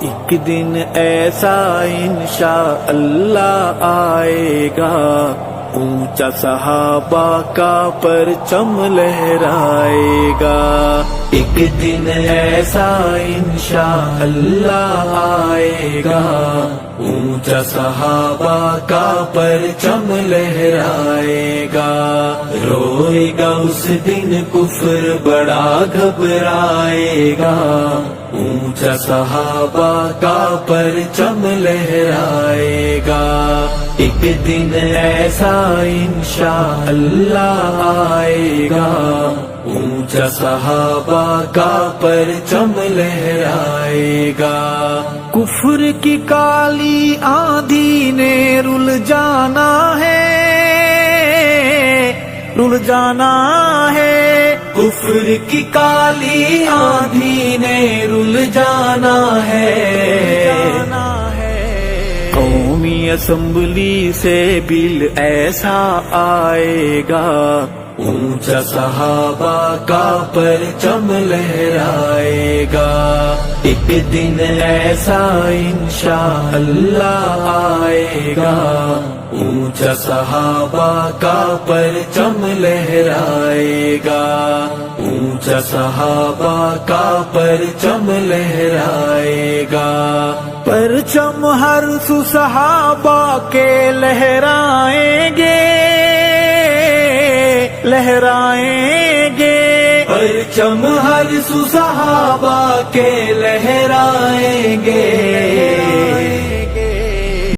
ایک دن ایسا انشاءاللہ آئے گا، اونچا صحابہ کا پرچم لہرائے گا۔ ایک دن ایسا انشاءاللہ آئے گا، اونچا صحابہ کا پرچم لہرائے گا۔ روئے گا اس دن کفر بڑا گھبرائے گا، اونچا صحابہ کا پرچم لہرائے گا۔ ایک دن ایسا انشاءاللہ آئے گا، اونچا صحابہ کا پرچم لہرائے گا۔ کفر کی کالی آندھی نے رل جانا ہے، رل جانا ہے۔ کفر کی کالی آندھی نے رل جانا ہے۔ قومی اسمبلی سے بل ایسا آئے گا، اونچا صحابہ کا پرچم لہرائے گا۔ ایک دن ایسا انشاءاللہ آئے گا، اونچا صحابہ کا پرچم لہرائے گا۔ اونچا صحابہ کا پرچم لہرائے گا۔ پرچم ہر سو صحابہ کے لہرائیں گے، لہرائیں گے۔ پرچم ہر سو صحابہ کے لہرائیں گے۔